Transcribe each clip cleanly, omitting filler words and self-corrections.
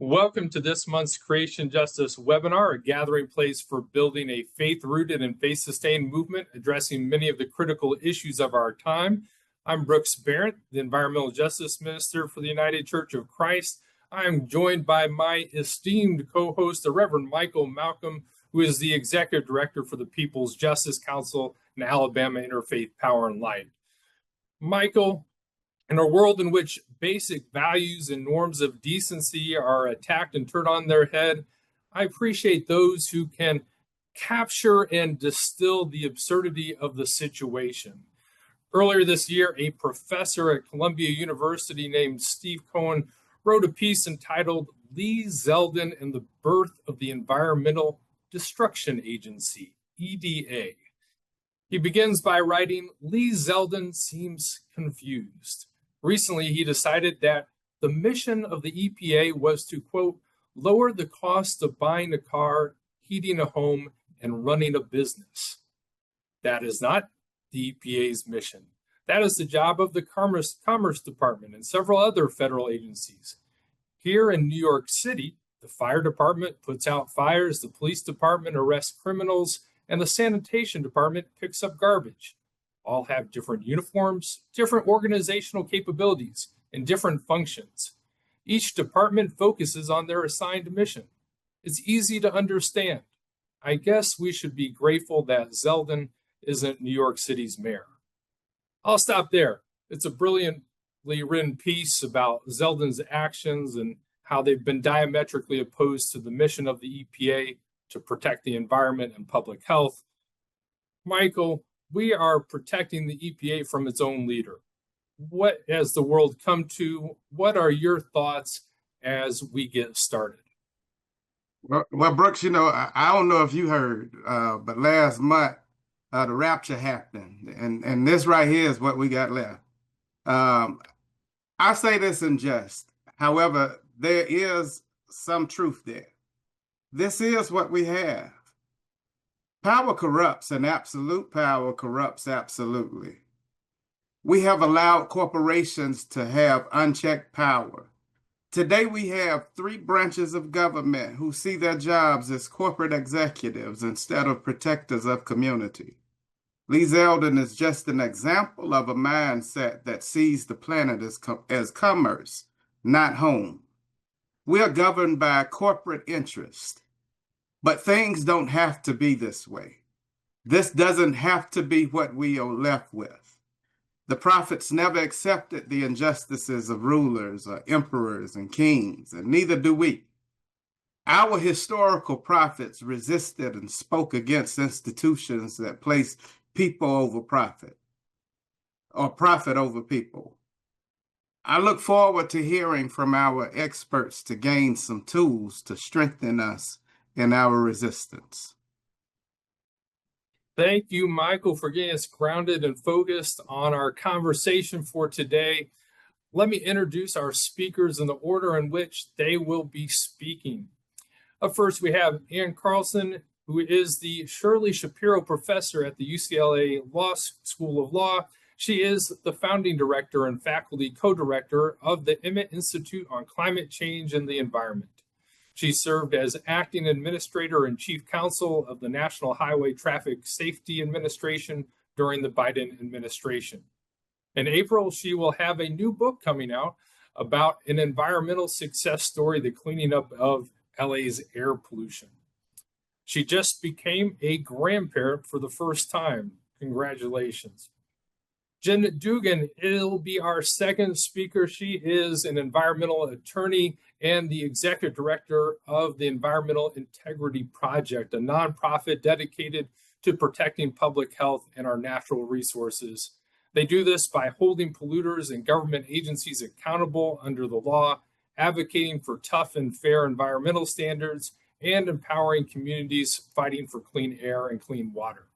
Welcome to this month's Creation Justice webinar, a gathering place for building a faith-rooted and faith-sustained movement addressing many of the critical issues of our time. I'm Brooks Barrett, the Environmental Justice Minister for the United Church of Christ. I am joined by my esteemed co-host, the Reverend Michael Malcolm, who is the Executive Director for the People's Justice Council and Alabama Interfaith Power and Light. Michael, in a world in which basic values and norms of decency are attacked and turned on their head, I appreciate those who can capture and distill the absurdity of the situation. Earlier this year, a professor at Columbia University named Steve Cohen wrote a piece entitled Lee Zeldin and the Birth of the Environmental Destruction Agency, EDA. He begins by writing, Lee Zeldin seems confused. Recently, he decided that the mission of the EPA was to, quote, lower the cost of buying a car, heating a home, and running a business. That is not the EPA's mission. That is the job of the Commerce Department and several other federal agencies. Here in New York City, the fire department puts out fires, the police department arrests criminals, and the sanitation department picks up garbage. All have different uniforms, different organizational capabilities, and different functions. Each department focuses on their assigned mission. It's easy to understand. I guess we should be grateful that Zeldin isn't New York City's mayor. I'll stop there. It's a brilliantly written piece about Zeldin's actions and how they've been diametrically opposed to the mission of the EPA to protect the environment and public health. Michael, we are protecting the EPA from its own leader. What has the world come to? What are your thoughts as we get started? Well, Brooks, I don't know if you heard, but last month, the rapture happened. And this right here is what we got left. I say this in jest. However, there is some truth there. This is what we have. Power corrupts, and absolute power corrupts absolutely. We have allowed corporations to have unchecked power. Today, we have three branches of government who see their jobs as corporate executives instead of protectors of community. Lee Zeldin is just an example of a mindset that sees the planet as commerce, not home. We are governed by corporate interest. But things don't have to be this way. This doesn't have to be what we are left with. The prophets never accepted the injustices of rulers or emperors and kings, and neither do we. Our historical prophets resisted and spoke against institutions that place people over profit, or profit over people. I look forward to hearing from our experts to gain some tools to strengthen us in our resistance. Thank you, Michael, for getting us grounded and focused on our conversation for today. Let me introduce our speakers in the order in which they will be speaking. Up first, we have Ann Carlson, who is the Shirley Shapiro Professor at the UCLA School of Law. She is the founding director and faculty co-director of the Emmett Institute on Climate Change and the Environment. She served as acting administrator and chief counsel of the National Highway Traffic Safety Administration during the Biden administration. In April, she will have a new book coming out about an environmental success story, the cleaning up of LA's air pollution. She just became a grandparent for the first time. Congratulations. Jen Duggan will be our second speaker. She is an environmental attorney and the executive director of the Environmental Integrity Project, a nonprofit dedicated to protecting public health and our natural resources. They do this by holding polluters and government agencies accountable under the law, advocating for tough and fair environmental standards, and empowering communities fighting for clean air and clean water.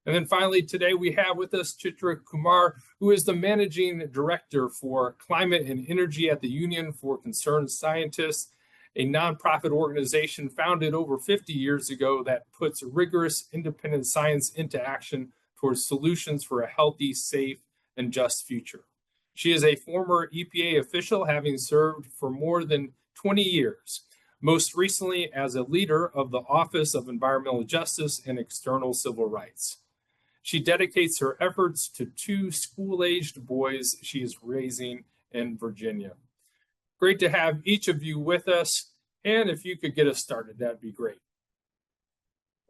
And then finally, today we have with us Chitra Kumar, who is the managing director for climate and energy at the Union for Concerned Scientists, a nonprofit organization founded over 50 years ago that puts rigorous independent science into action towards solutions for a healthy, safe, and just future. She is a former EPA official, having served for more than 20 years, most recently as a leader of the Office of Environmental Justice and External Civil Rights. She dedicates her efforts to 2 school-aged boys she is raising in Virginia. Great to have each of you with us, and if you could get us started, that'd be great.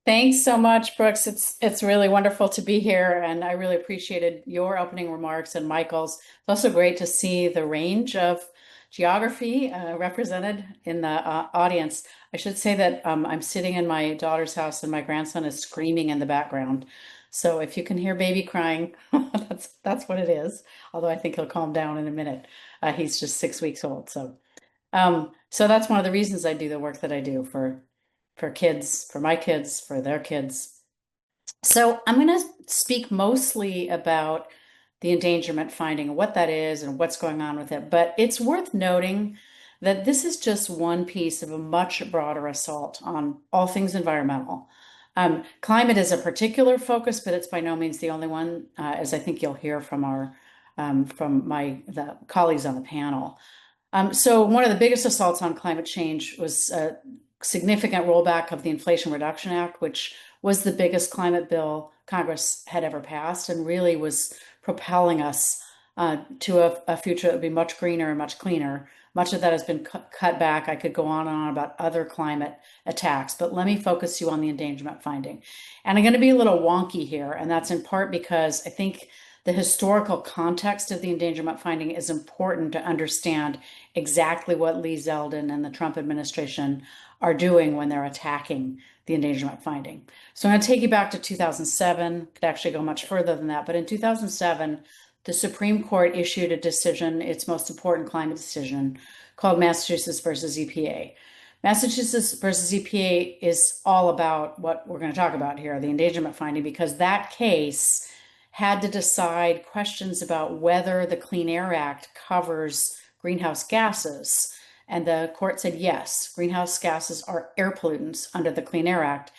Thanks so much, Brooks. It's really wonderful to be here, and I really appreciated your opening remarks and Michael's. It's also great to see the range of geography represented in the audience. I should say that I'm sitting in my daughter's house and my grandson is screaming in the background. So if you can hear baby crying, that's what it is. Although I think he'll calm down in a minute. He's just 6 weeks old. So that's one of the reasons I do the work that I do for kids, for my kids, for their kids. So I'm going to speak mostly about the endangerment finding, what that is and what's going on with it. But it's worth noting that this is just one piece of a much broader assault on all things environmental. Climate is a particular focus, but it's by no means the only one, as I think you'll hear from the colleagues on the panel. So one of the biggest assaults on climate change was a significant rollback of the Inflation Reduction Act, which was the biggest climate bill Congress had ever passed and really was propelling us to a future that would be much greener and much cleaner. Much of that has been cut back. I could go on and on about other climate attacks, but let me focus you on the endangerment finding. And I'm going to be a little wonky here, and that's in part because I think the historical context of the endangerment finding is important to understand exactly what Lee Zeldin and the Trump administration are doing when they're attacking the endangerment finding. So I'm going to take you back to 2007, could actually go much further than that, but in 2007, the Supreme Court issued a decision, its most important climate decision, called Massachusetts versus EPA. Massachusetts versus EPA is all about what we're going to talk about here, the endangerment finding, because that case had to decide questions about whether the Clean Air Act covers greenhouse gases. And the court said, yes, greenhouse gases are air pollutants under the Clean Air Act.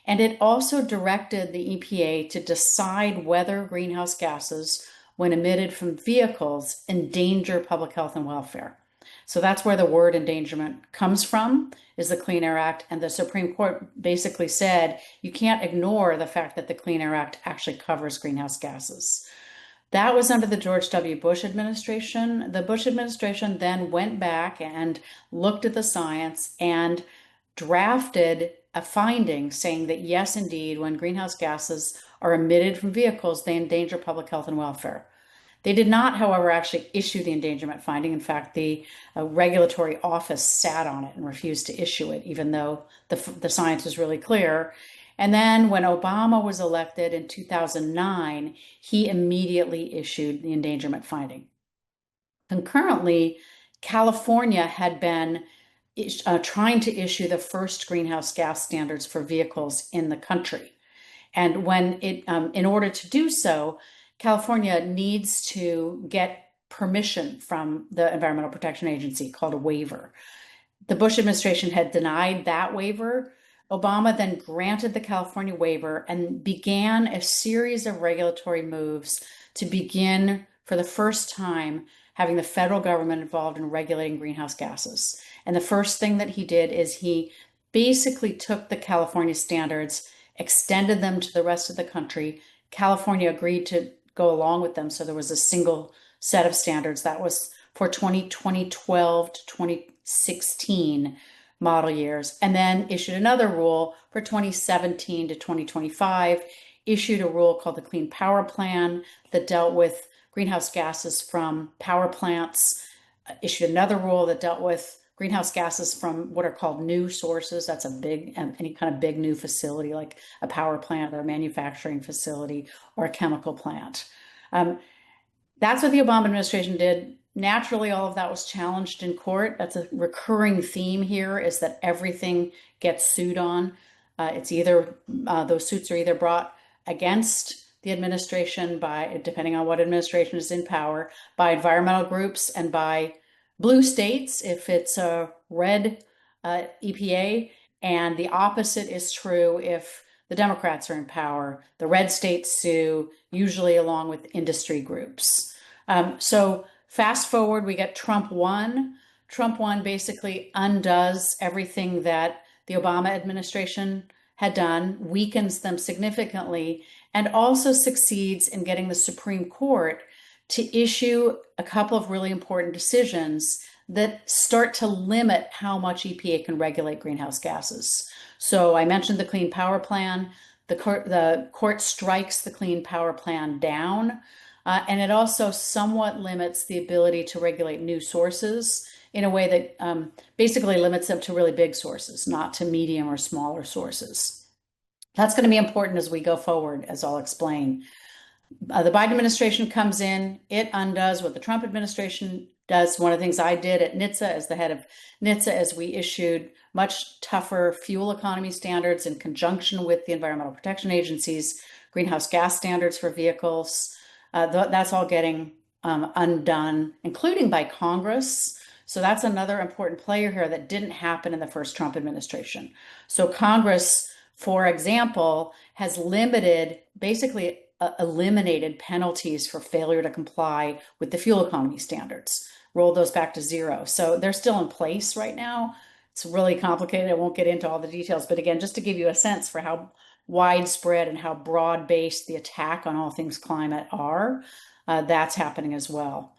And it also directed the EPA to decide whether greenhouse gases, when emitted from vehicles, endanger public health and welfare. So that's where the word endangerment comes from, is the Clean Air Act. And the Supreme Court basically said, you can't ignore the fact that the Clean Air Act actually covers greenhouse gases. That was under the George W. Bush administration. The Bush administration then went back and looked at the science and drafted a finding saying that, yes, indeed, when greenhouse gases are emitted from vehicles, they endanger public health and welfare. They did not, however, actually issue the endangerment finding. In fact, the regulatory office sat on it and refused to issue it, even though the science was really clear. And then when Obama was elected in 2009, he immediately issued the endangerment finding. Concurrently, California had been trying to issue the first greenhouse gas standards for vehicles in the country. And when in order to do so, California needs to get permission from the Environmental Protection Agency, called a waiver. The Bush administration had denied that waiver. Obama then granted the California waiver and began a series of regulatory moves to begin, for the first time, having the federal government involved in regulating greenhouse gases. And the first thing that he did is he basically took the California standards, extended them to the rest of the country. California agreed to go along with them, so there was a single set of standards that was for 2012 to 2016 model years, and then issued another rule for 2017 to 2025, issued a rule called the Clean Power Plan that dealt with greenhouse gases from power plants, issued another rule that dealt with greenhouse gases from what are called new sources. That's a big, any kind of big new facility like a power plant or a manufacturing facility or a chemical plant. That's what the Obama administration did. Naturally, all of that was challenged in court. That's a recurring theme here, is that everything gets sued on. It's either, those suits are either brought against the administration by, depending on what administration is in power, by environmental groups and by blue states if it's a red EPA, and the opposite is true if the Democrats are in power. The red states sue, usually along with industry groups. So fast forward, we get Trump 1. Trump 1 basically undoes everything that the Obama administration had done, weakens them significantly, and also succeeds in getting the Supreme Court to issue a couple of really important decisions that start to limit how much EPA can regulate greenhouse gases. So I mentioned the Clean Power Plan. The court strikes the Clean Power Plan down, and it also somewhat limits the ability to regulate new sources in a way that basically limits them to really big sources, not to medium or smaller sources. That's going to be important as we go forward, as I'll explain. The Biden administration comes in, it undoes what the Trump administration does. One of the things I did at NHTSA as the head of NHTSA is we issued much tougher fuel economy standards in conjunction with the Environmental Protection Agency's greenhouse gas standards for vehicles. That's all getting undone, including by Congress. So that's another important player here that didn't happen in the first Trump administration. So Congress, for example, has basically eliminated penalties for failure to comply with the fuel economy standards, rolled those back to zero. So they're still in place right now. It's really complicated. I won't get into all the details, but again, just to give you a sense for how widespread and how broad-based the attack on all things climate are, that's happening as well.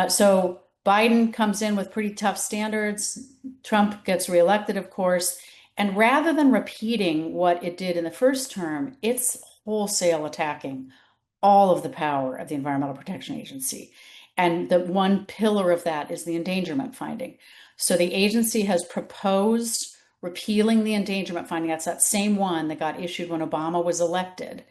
So Biden comes in with pretty tough standards. Trump gets reelected, of course. And rather than repeating what it did in the first term, it's wholesale attacking all of the power of the Environmental Protection Agency. And the one pillar of that is the endangerment finding. So the agency has proposed repealing the endangerment finding. That's that same one that got issued when Obama was elected.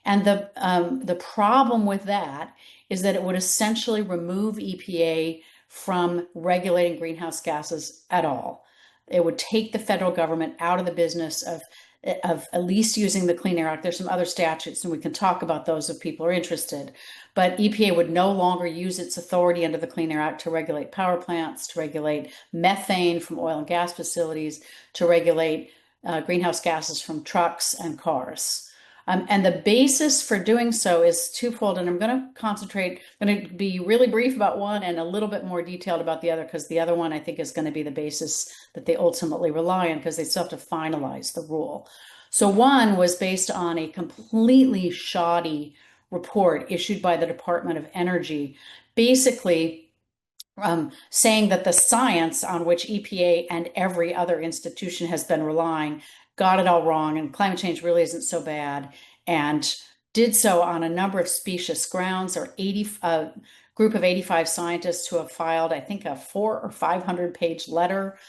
And the problem with that is that it would essentially remove EPA from regulating greenhouse gases at all. It would take the federal government out of the business of at least using the Clean Air Act. There's some other statutes, and we can talk about those if people are interested. But EPA would no longer use its authority under the Clean Air Act to regulate power plants, to regulate methane from oil and gas facilities, to regulate greenhouse gases from trucks and cars. And the basis for doing so is twofold, and I'm going to be really brief about one and a little bit more detailed about the other, because the other one I think is going to be the basis that they ultimately rely on, because they still have to finalize the rule. So one was based on a completely shoddy report issued by the Department of Energy, basically saying that the science on which EPA and every other institution has been relying got it all wrong, and climate change really isn't so bad, and did so on a number of specious grounds. There are a group of 85 scientists who have filed, I think, a 400 or 500 page letter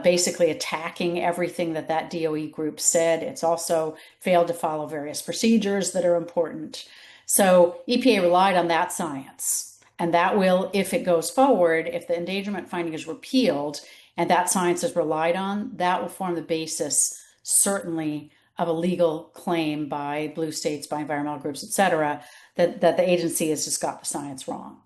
basically attacking everything that DOE group said. It's also failed to follow various procedures that are important. So EPA relied on that science, and that will, if it goes forward, if the endangerment finding is repealed and that science is relied on, that will form the basis certainly of a legal claim by blue states, by environmental groups, et cetera, that the agency has just got the science wrong.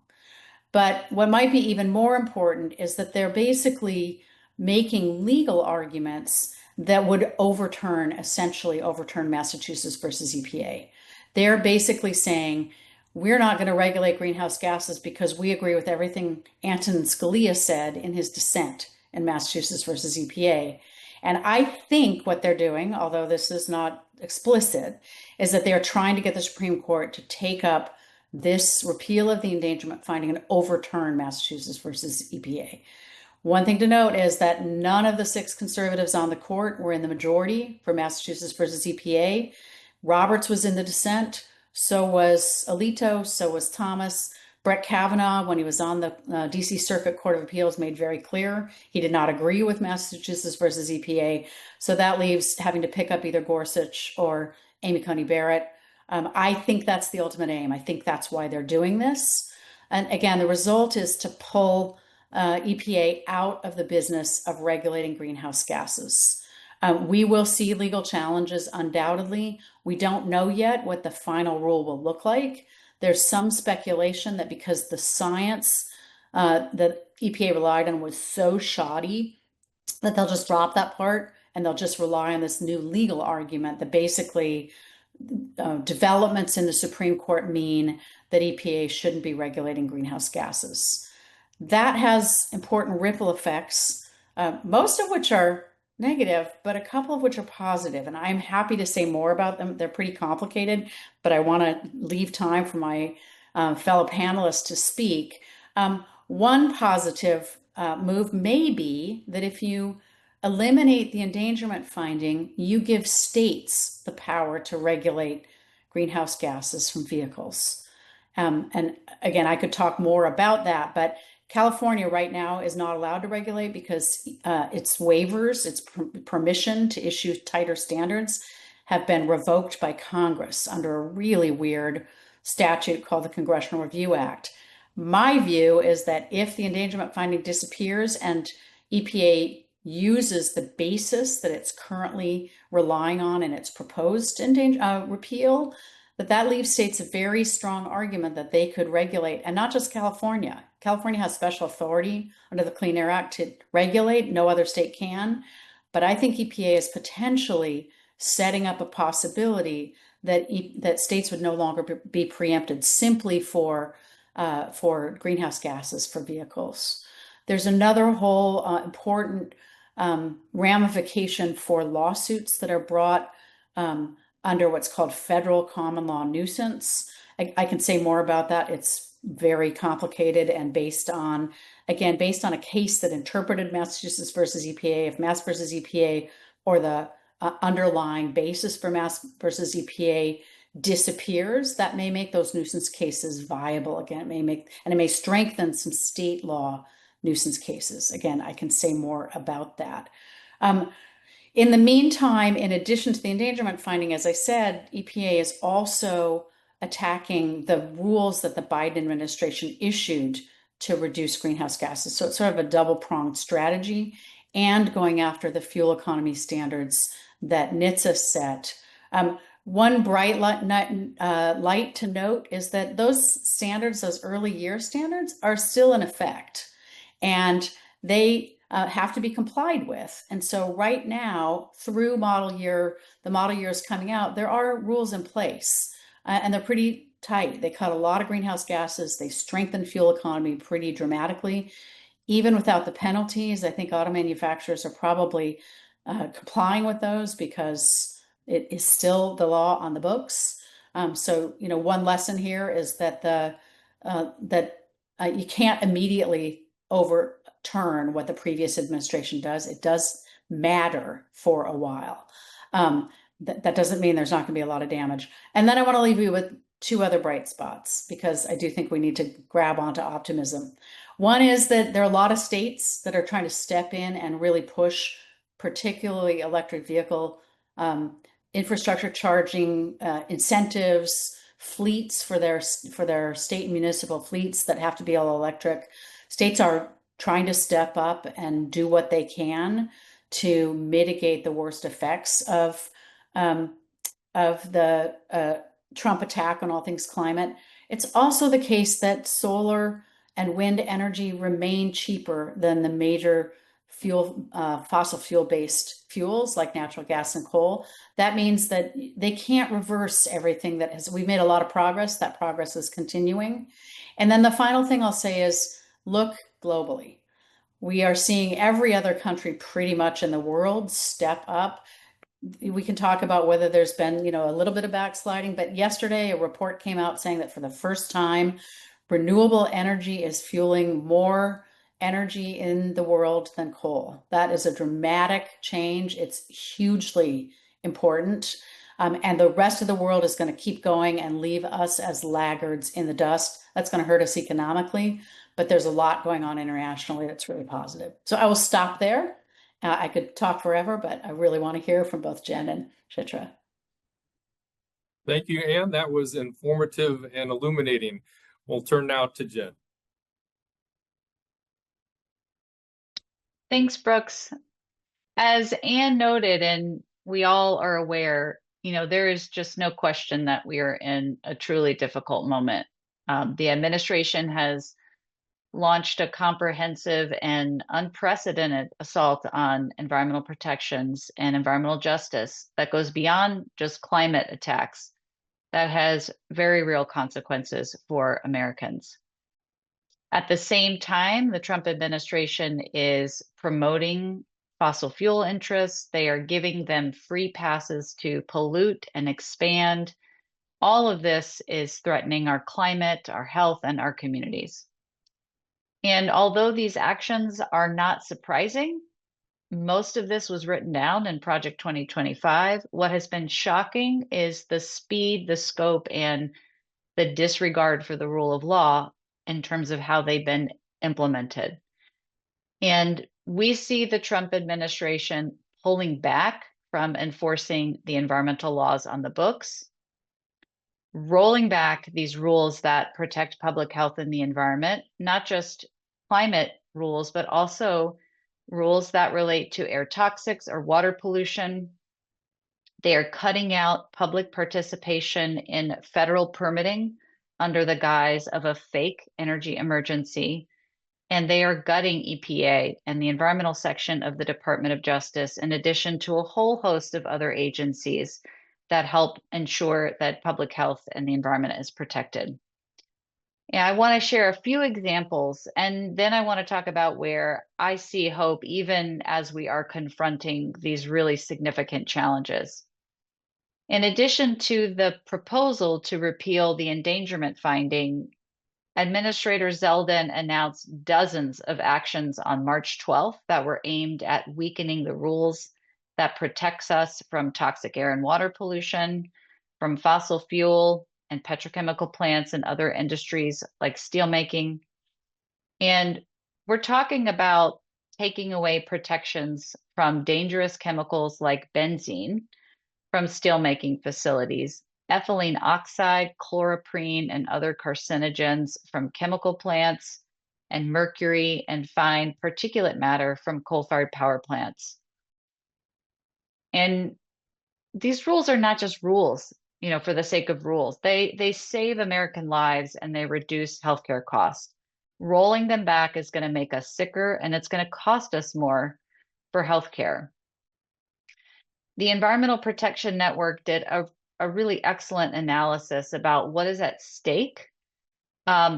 But what might be even more important is that they're basically making legal arguments that would essentially overturn Massachusetts versus EPA. They're basically saying, we're not going to regulate greenhouse gases because we agree with everything Antonin Scalia said in his dissent in Massachusetts versus EPA. And I think what they're doing, although this is not explicit, is that they're trying to get the Supreme Court to take up this repeal of the endangerment finding and overturn Massachusetts versus EPA. One thing to note is that none of the 6 conservatives on the court were in the majority for Massachusetts versus EPA. Roberts was in the dissent, so was Alito, so was Thomas. Brett Kavanaugh, when he was on the DC Circuit Court of Appeals, made very clear he did not agree with Massachusetts versus EPA. So that leaves having to pick up either Gorsuch or Amy Coney Barrett. I think that's the ultimate aim. I think that's why they're doing this. And again, the result is to pull EPA out of the business of regulating greenhouse gases. We will see legal challenges, undoubtedly. We don't know yet what the final rule will look like. There's some speculation that because the science that EPA relied on was so shoddy that they'll just drop that part and they'll just rely on this new legal argument that basically developments in the Supreme Court mean that EPA shouldn't be regulating greenhouse gases. That has important ripple effects, most of which are negative, but a couple of which are positive. And I'm happy to say more about them. They're pretty complicated, but I want to leave time for my fellow panelists to speak. One positive move may be that if you eliminate the endangerment finding, you give states the power to regulate greenhouse gases from vehicles. And again, I could talk more about that, but California right now is not allowed to regulate because its waivers, its permission to issue tighter standards have been revoked by Congress under a really weird statute called the Congressional Review Act. My view is that if the endangerment finding disappears and EPA uses the basis that it's currently relying on in its proposed repeal, that leaves states a very strong argument that they could regulate, and not just California. California has special authority under the Clean Air Act to regulate. No other state can. But I think EPA is potentially setting up a possibility that states would no longer be preempted simply for greenhouse gases for vehicles. There's another whole important ramification for lawsuits that are brought under what's called federal common law nuisance. I can say more about that. It's very complicated and based on a case that interpreted Massachusetts versus EPA. If Mass versus EPA or the underlying basis for Mass versus EPA disappears, that may make those nuisance cases viable again. It may strengthen some state law nuisance cases. Again, I can say more about that. In the meantime, in addition to the endangerment finding, as I said, EPA is also attacking the rules that the Biden administration issued to reduce greenhouse gases. So it's sort of a double-pronged strategy, and going after the fuel economy standards that NHTSA set. One bright light to note is that those standards, those early year standards, are still in effect, and they have to be complied with. And so right now, through the model years coming out, there are rules in place, and they're pretty tight. They cut a lot of greenhouse gases. They strengthen fuel economy pretty dramatically. Even without the penalties, I think auto manufacturers are probably complying with those because it is still the law on the books. So, one lesson here is that you can't immediately overturn what the previous administration does. It does matter for a while. That doesn't mean there's not going to be a lot of damage. And then I want to leave you with two other bright spots, because I do think we need to grab onto optimism. One is that there are a lot of states that are trying to step in and really push, particularly electric vehicle infrastructure charging incentives, fleets for their state and municipal fleets that have to be all electric. States are trying to step up and do what they can to mitigate the worst effects of the Trump attack on all things climate. It's also the case that solar and wind energy remain cheaper than the major fossil fuel-based fuels like natural gas and coal. That means that they can't reverse everything we've made a lot of progress. That progress is continuing. And then the final thing I'll say is, look globally. We are seeing every other country pretty much in the world step up. We can talk about whether there's been, a little bit of backsliding, but yesterday a report came out saying that for the first time, renewable energy is fueling more energy in the world than coal. That is a dramatic change. It's hugely important. And the rest of the world is going to keep going and leave us as laggards in the dust. That's going to hurt us economically, but there's a lot going on internationally that's really positive. So I will stop there. I could talk forever, but I really want to hear from both Jen and Chitra. Thank you, Anne. That was informative and illuminating. We'll turn now to Jen. Thanks, Brooks. As Anne noted, and we all are aware, there is just no question that we are in a truly difficult moment. The administration has launched a comprehensive and unprecedented assault on environmental protections and environmental justice that goes beyond just climate attacks, that has very real consequences for Americans. At the same time, the Trump administration is promoting fossil fuel interests. They are giving them free passes to pollute and expand. All of this is threatening our climate, our health, and our communities. And although these actions are not surprising, most of this was written down in Project 2025. What has been shocking is the speed, the scope, and the disregard for the rule of law in terms of how they've been implemented. And we see the Trump administration pulling back from enforcing the environmental laws on the books, rolling back these rules that protect public health and the environment, not just climate rules, but also rules that relate to air toxics or water pollution. They are cutting out public participation in federal permitting under the guise of a fake energy emergency. And they are gutting EPA and the environmental section of the Department of Justice, in addition to a whole host of other agencies that help ensure that public health and the environment is protected. Yeah, I want to share a few examples, and then I want to talk about where I see hope even as we are confronting these really significant challenges. In addition to the proposal to repeal the endangerment finding, Administrator Zeldin announced dozens of actions on March 12th that were aimed at weakening the rules that protects us from toxic air and water pollution, from fossil fuel and petrochemical plants and other industries like steelmaking. And we're talking about taking away protections from dangerous chemicals like benzene from steelmaking facilities, ethylene oxide, chloroprene, and other carcinogens from chemical plants, and mercury and fine particulate matter from coal-fired power plants. And these rules are not just rules, for the sake of rules. They save American lives and they reduce healthcare costs. Rolling them back is going to make us sicker, and it's going to cost us more for healthcare. The Environmental Protection Network did a really excellent analysis about what is at stake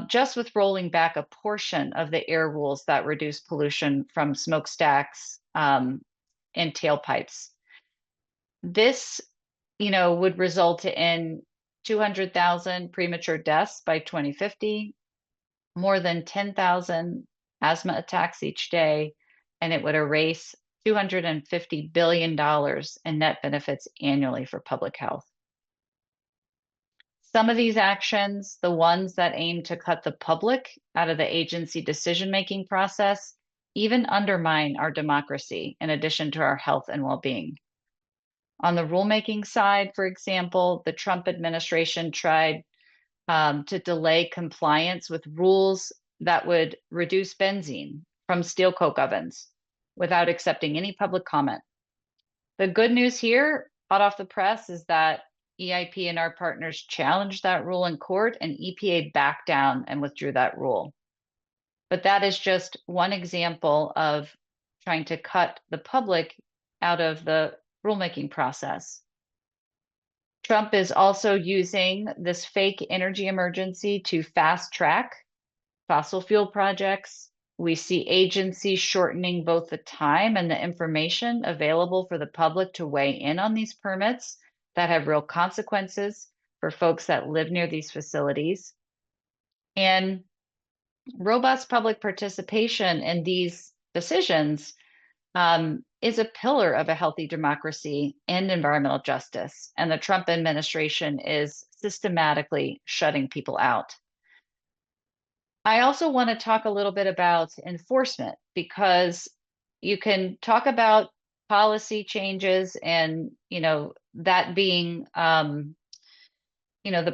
just with rolling back a portion of the air rules that reduce pollution from smokestacks and tailpipes. This, would result in 200,000 premature deaths by 2050, more than 10,000 asthma attacks each day, and it would erase $250 billion in net benefits annually for public health. Some of these actions, the ones that aim to cut the public out of the agency decision-making process, even undermine our democracy in addition to our health and well-being. On the rulemaking side, for example, the Trump administration tried to delay compliance with rules that would reduce benzene from steel coke ovens without accepting any public comment. The good news here, hot off the press, is that EIP and our partners challenged that rule in court, and EPA backed down and withdrew that rule. But that is just one example of trying to cut the public out of the rulemaking process. Trump is also using this fake energy emergency to fast track fossil fuel projects. We see agencies shortening both the time and the information available for the public to weigh in on these permits that have real consequences for folks that live near these facilities. And robust public participation in these decisions is a pillar of a healthy democracy and environmental justice. And the Trump administration is systematically shutting people out. I also want to talk a little bit about enforcement, because you can talk about policy changes and, that being, the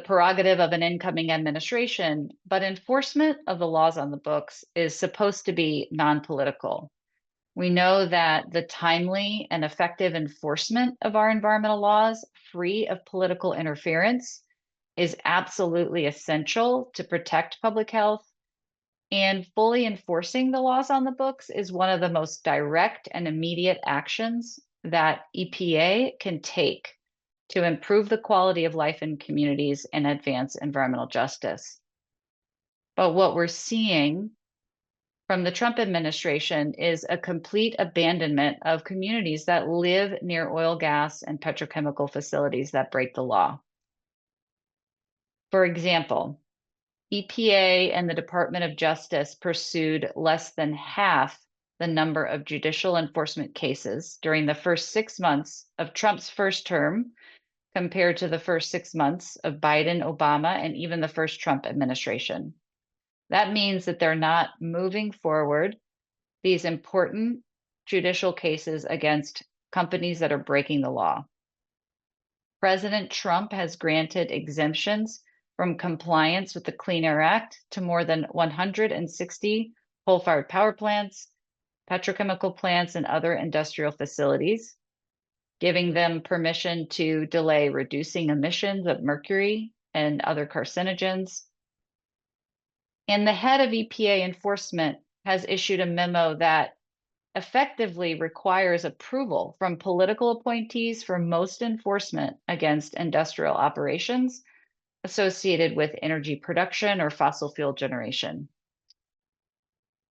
prerogative of an incoming administration, but enforcement of the laws on the books is supposed to be non-political. We know that the timely and effective enforcement of our environmental laws, free of political interference, is absolutely essential to protect public health. And fully enforcing the laws on the books is one of the most direct and immediate actions that EPA can take to improve the quality of life in communities and advance environmental justice. But what we're seeing from the Trump administration is a complete abandonment of communities that live near oil, gas, and petrochemical facilities that break the law. For example, EPA and the Department of Justice pursued less than half the number of judicial enforcement cases during the first 6 months of Trump's first term compared to the first 6 months of Biden, Obama, and even the first Trump administration. That means that they're not moving forward these important judicial cases against companies that are breaking the law. President Trump has granted exemptions from compliance with the Clean Air Act to more than 160 coal-fired power plants, petrochemical plants, and other industrial facilities, giving them permission to delay reducing emissions of mercury and other carcinogens. And the head of EPA enforcement has issued a memo that effectively requires approval from political appointees for most enforcement against industrial operations associated with energy production or fossil fuel generation.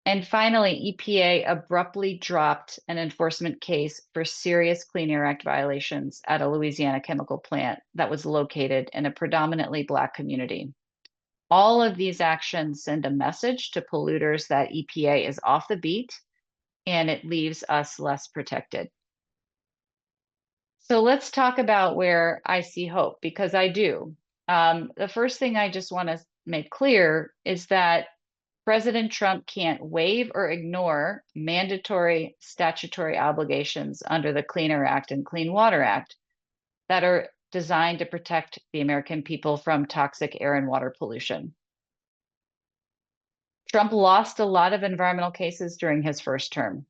And finally, EPA abruptly dropped an enforcement case for serious Clean Air Act violations at a Louisiana chemical plant that was located in a predominantly Black community. All of these actions send a message to polluters that EPA is off the beat and it leaves us less protected. So let's talk about where I see hope, because I do. The first thing I just want to make clear is that President Trump can't waive or ignore mandatory statutory obligations under the Clean Air Act and Clean Water Act that are designed to protect the American people from toxic air and water pollution. Trump lost a lot of environmental cases during his first term.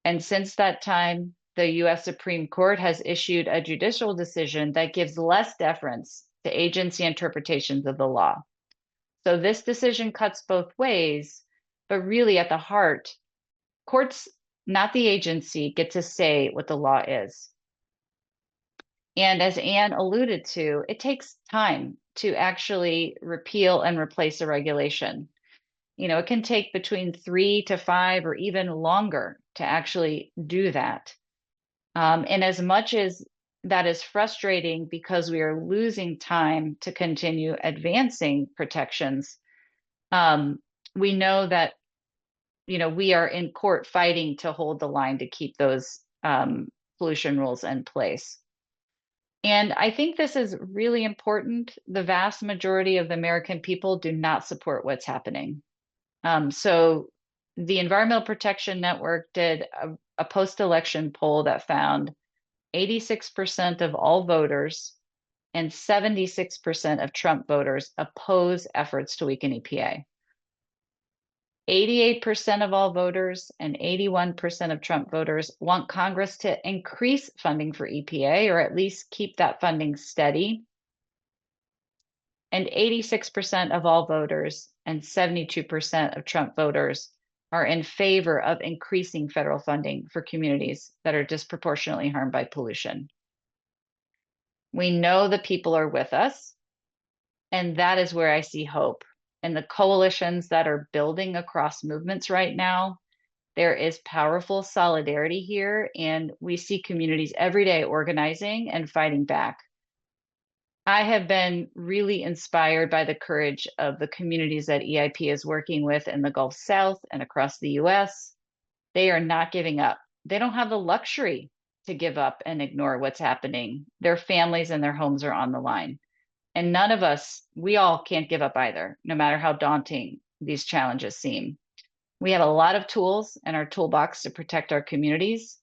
And since that time, the US Supreme Court has issued a judicial decision that gives less deference to agency interpretations of the law. So this decision cuts both ways, but really at the heart, courts, not the agency, get to say what the law is. And as Anne alluded to, it takes time to actually repeal and replace a regulation. It can take between 3 to 5 or even longer to actually do that. And as much as that is frustrating because we are losing time to continue advancing protections, we know that, we are in court fighting to hold the line to keep those pollution rules in place. And I think this is really important. The vast majority of the American people do not support what's happening. So the Environmental Protection Network did a post-election poll that found 86% of all voters and 76% of Trump voters oppose efforts to weaken EPA. 88% of all voters and 81% of Trump voters want Congress to increase funding for EPA or at least keep that funding steady. And 86% of all voters and 72% of Trump voters are in favor of increasing federal funding for communities that are disproportionately harmed by pollution. We know the people are with us, and that is where I see hope. And the coalitions that are building across movements right now, there is powerful solidarity here, and we see communities every day organizing and fighting back. I have been really inspired by the courage of the communities that EIP is working with in the Gulf South and across the US. They are not giving up. They don't have the luxury to give up and ignore what's happening. Their families and their homes are on the line. And none of us, we all can't give up either, no matter how daunting these challenges seem. We have a lot of tools in our toolbox to protect our communities.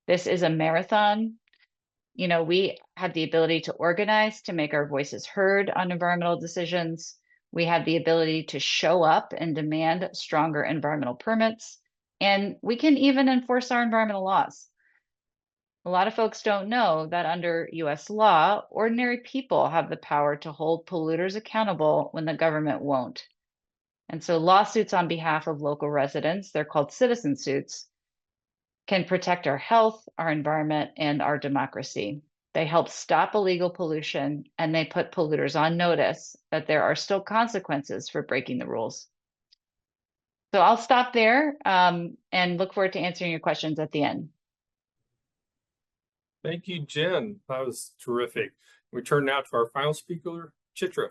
This is a marathon. We have the ability to organize, to make our voices heard on environmental decisions. We have the ability to show up and demand stronger environmental permits. And we can even enforce our environmental laws. A lot of folks don't know that under US law, ordinary people have the power to hold polluters accountable when the government won't. And so lawsuits on behalf of local residents, they're called citizen suits, can protect our health, our environment, and our democracy. They help stop illegal pollution, and they put polluters on notice that there are still consequences for breaking the rules. So I'll stop there and look forward to answering your questions at the end. Thank you, Jen. That was terrific. We turn now to our final speaker, Chitra.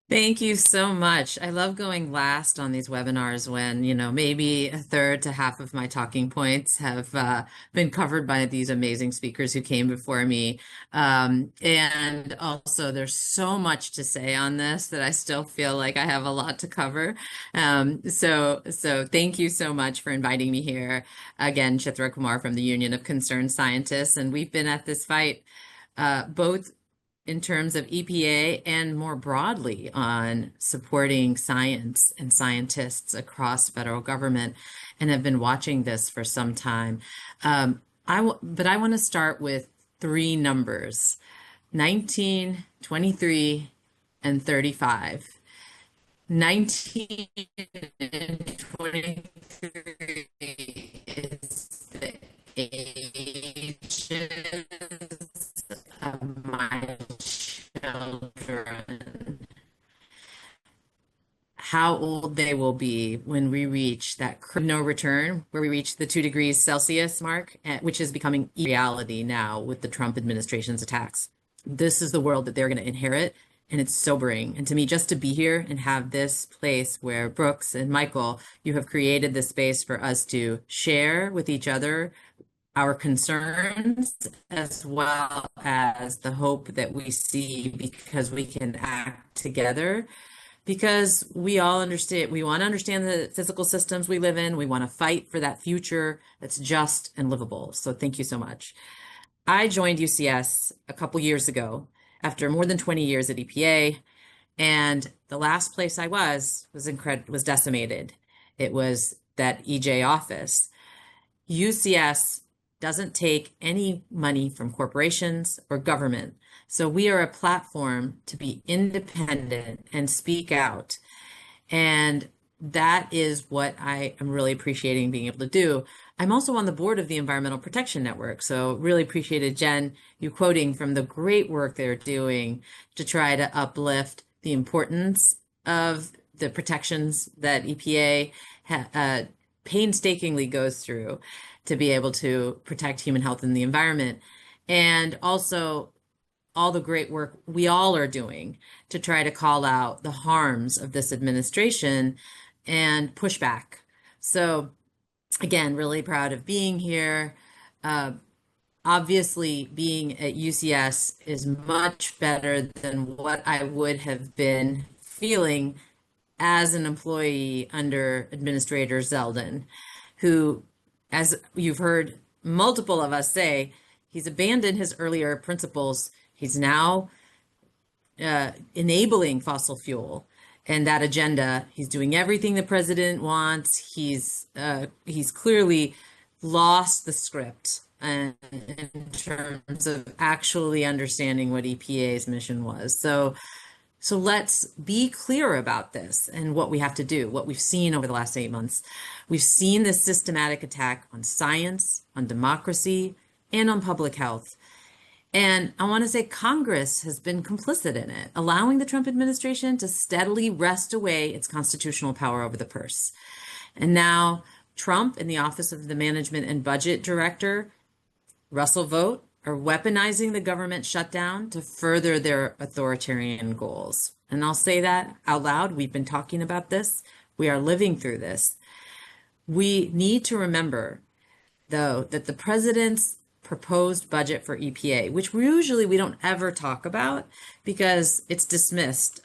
Thank you so much. I love going last on these webinars when, you know, maybe a third to half of my talking points have been covered by these amazing speakers who came before me. And also, there's so much to say on this that I still feel like I have a lot to cover. So thank you so much for inviting me here. Again, Chitra Kumar from the Union of Concerned Scientists, and we've been at this fight both in terms of EPA and more broadly on supporting science and scientists across federal government, and have been watching this for some time. But I want to start with three numbers: 19, 23, and 35. 19 and 23 is the ages of my children. How old they will be when we reach that no return, where we reach the 2 degrees Celsius mark, which is becoming reality now with the Trump administration's attacks. This is the world that they're going to inherit, and it's sobering. And to me, just to be here and have this place where Brooks and Michael, you have created this space for us to share with each other our concerns, as well as the hope that we see, because we can act together, because we all understand, we want to understand the physical systems we live in. We want to fight for that future that's just and livable. So thank you so much. I joined UCS a couple years ago after more than 20 years at EPA, and the last place I was decimated. It was that EJ office. UCS doesn't take any money from corporations or government. So we are a platform to be independent and speak out. And that is what I am really appreciating being able to do. I'm also on the board of the Environmental Protection Network. So really appreciated, Jen, you quoting from the great work they're doing to try to uplift the importance of the protections that EPA painstakingly goes through to be able to protect human health and the environment. And also all the great work we all are doing to try to call out the harms of this administration and push back. So again, really proud of being here. Obviously, being at UCS is much better than what I would have been feeling as an employee under Administrator Zeldin, who, as you've heard multiple of us say, he's abandoned his earlier principles. He's now enabling fossil fuel and that agenda. He's doing everything the president wants. He's clearly lost the script in terms of actually understanding what EPA's mission was. So let's be clear about this and what we have to do, what we've seen over the last 8 months. We've seen this systematic attack on science, on democracy, and on public health. And I want to say Congress has been complicit in it, allowing the Trump administration to steadily wrest away its constitutional power over the purse. And now Trump, in the Office of the Management and Budget Director, Russell Vought, are weaponizing the government shutdown to further their authoritarian goals. And I'll say that out loud. We've been talking about this. We are living through this. We need to remember, though, that the president's proposed budget for EPA, which usually we don't ever talk about because it's dismissed.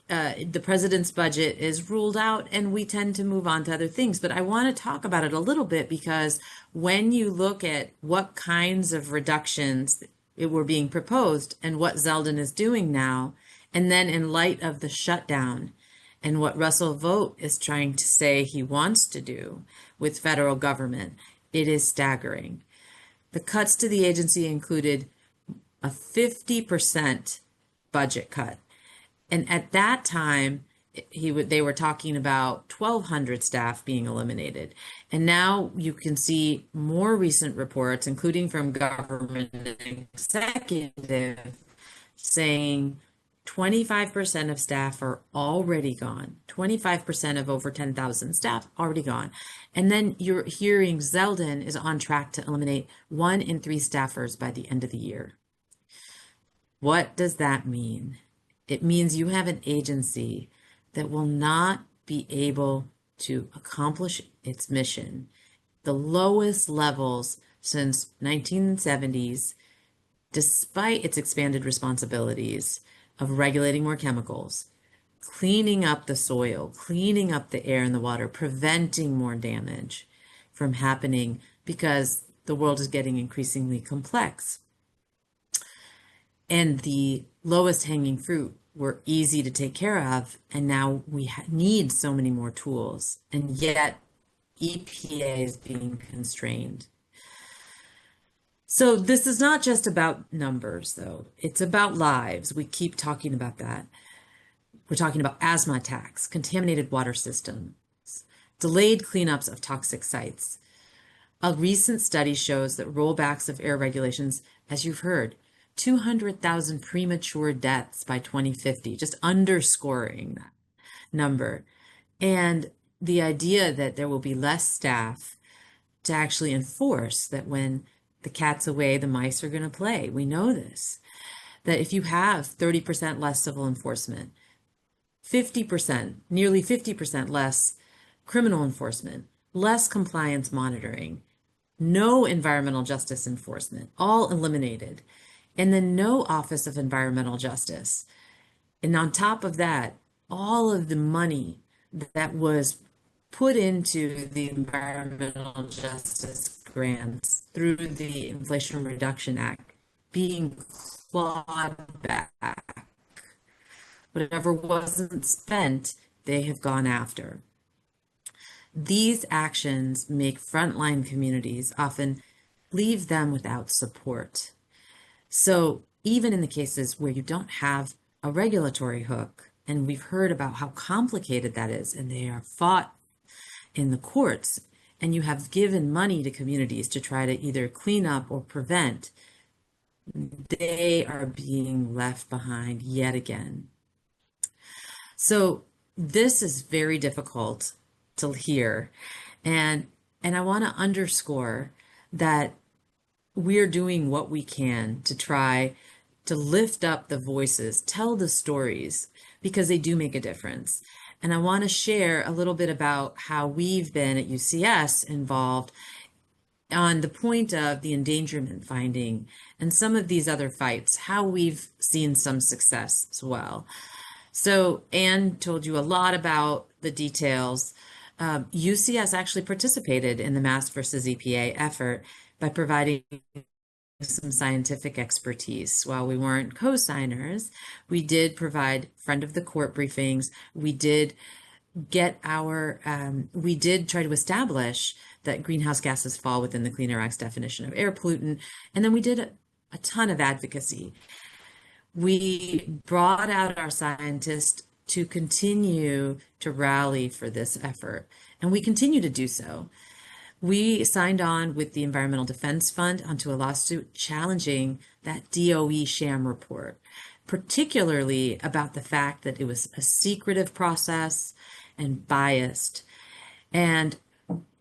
The president's budget is ruled out and we tend to move on to other things. But I want to talk about it a little bit because when you look at what kinds of reductions were being proposed and what Zeldin is doing now, and then in light of the shutdown and what Russell Vought is trying to say he wants to do with federal government, it is staggering. The cuts to the agency included a 50% budget cut. And at that time, they were talking about 1,200 staff being eliminated. And now you can see more recent reports, including from government executive, saying 25% of staff are already gone. 25% of over 10,000 staff already gone. And then you're hearing Zeldin is on track to eliminate 1 in 3 staffers by the end of the year. What does that mean? It means you have an agency that will not be able to accomplish its mission. The lowest levels since 1970s, despite its expanded responsibilities of regulating more chemicals, cleaning up the soil, cleaning up the air and the water, preventing more damage from happening because the world is getting increasingly complex. And the lowest hanging fruit were easy to take care of, and now we need so many more tools, and yet EPA is being constrained. So this is not just about numbers, though. It's about lives. We keep talking about that. We're talking about asthma attacks, contaminated water systems, delayed cleanups of toxic sites. A recent study shows that rollbacks of air regulations, as you've heard, 200,000 premature deaths by 2050, just underscoring that number. And the idea that there will be less staff to actually enforce that when the cat's away, the mice are going to play. We know this. That if you have 30% less civil enforcement, 50%, nearly 50% less criminal enforcement, less compliance monitoring, no environmental justice enforcement, all eliminated, and then no Office of Environmental Justice. And on top of that, all of the money that was put into the environmental justice grants through the Inflation Reduction Act being clawed back. Whatever wasn't spent, they have gone after. These actions make frontline communities often leave them without support. So even in the cases where you don't have a regulatory hook, and we've heard about how complicated that is, and they are fought in the courts, and you have given money to communities to try to either clean up or prevent, they are being left behind yet again. So this is very difficult to hear. And I want to underscore that we're doing what we can to try to lift up the voices, tell the stories, because they do make a difference. And I want to share a little bit about how we've been at UCS involved on the point of the endangerment finding and some of these other fights, how we've seen some success as well. So Anne told you a lot about the details. UCS actually participated in the Mass versus EPA effort by providing some scientific expertise. While we weren't co-signers, we did provide friend of the court briefings. We did get we did try to establish that greenhouse gases fall within the Clean Air Act's definition of air pollutant. And then we did a ton of advocacy. We brought out our scientists to continue to rally for this effort, and we continue to do so. We signed on with the Environmental Defense Fund onto a lawsuit challenging that DOE sham report, particularly about the fact that it was a secretive process and biased. And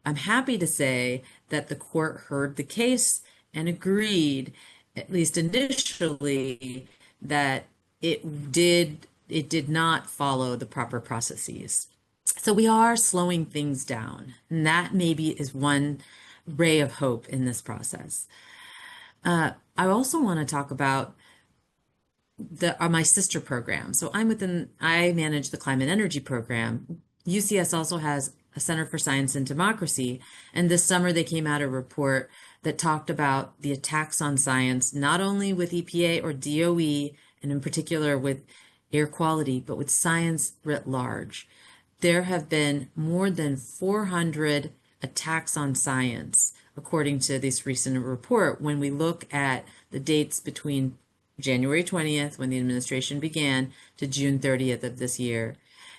I'm happy to say that the court heard the case and agreed, at least initially, that it did not follow the proper processes. So we are slowing things down, and that maybe is one ray of hope in this process. I also want to talk about my sister program. So I manage the climate energy program. UCS also has a Center for Science and Democracy, and this summer they came out a report that talked about the attacks on science, not only with EPA or DOE, and in particular with air quality, but with science writ large. There have been more than 400 attacks on science, according to this recent report, when we look at the dates between January 20th, when the administration began, to June 30th of this year.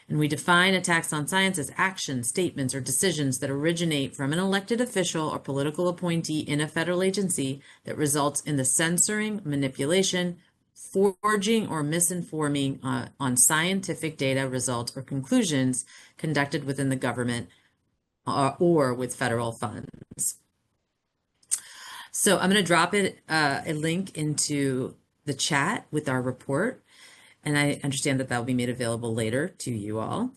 And we define attacks on science as actions, statements, or decisions that originate from an elected official or political appointee in a federal agency that results in the censoring, manipulation, forging, or misinforming on scientific data, results, or conclusions conducted within the government or with federal funds. So I'm going to drop a link into the chat with our report, and I understand that that will be made available later to you all.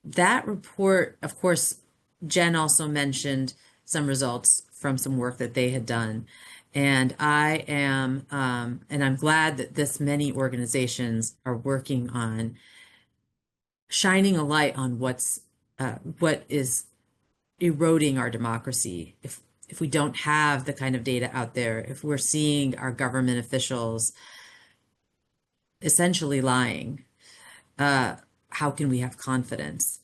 That report, of course, Jen also mentioned some results from some work that they had done. And I am, and I'm glad that this many organizations are working on shining a light on what is eroding our democracy. If we don't have the kind of data out there, if we're seeing our government officials essentially lying, how can we have confidence?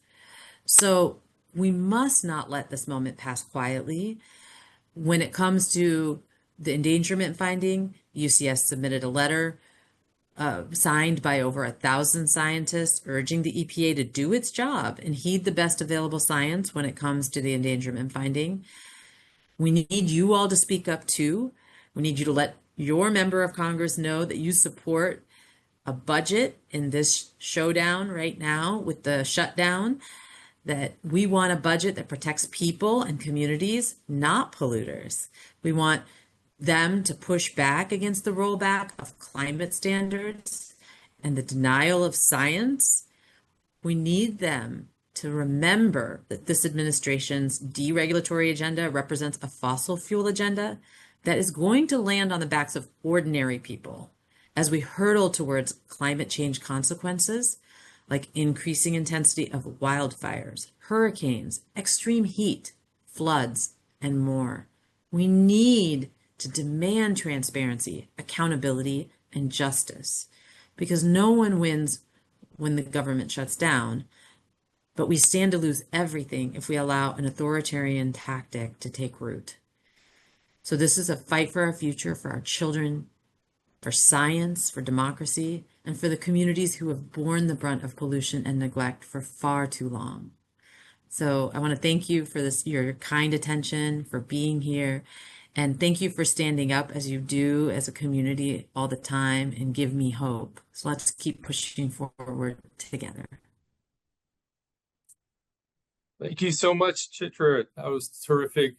So we must not let this moment pass quietly. When it comes to the endangerment finding, UCS submitted a letter signed by over 1,000 scientists urging the EPA to do its job and heed the best available science when it comes to the endangerment finding. We need you all to speak up too. We need you to let your member of Congress know that you support a budget in this showdown right now with the shutdown, that we want a budget that protects people and communities, not polluters. We want them to push back against the rollback of climate standards and the denial of science. We need them to remember that this administration's deregulatory agenda represents a fossil fuel agenda that is going to land on the backs of ordinary people as we hurtle towards climate change consequences like increasing intensity of wildfires, hurricanes, extreme heat, floods, and more. We need to demand transparency, accountability, and justice, because no one wins when the government shuts down, but we stand to lose everything if we allow an authoritarian tactic to take root. So this is a fight for our future, for our children, for science, for democracy, and for the communities who have borne the brunt of pollution and neglect for far too long. So I want to thank you for this, your kind attention, for being here, and thank you for standing up as you do as a community all the time and give me hope. So let's keep pushing forward together. Thank you so much, Chitra. That was terrific.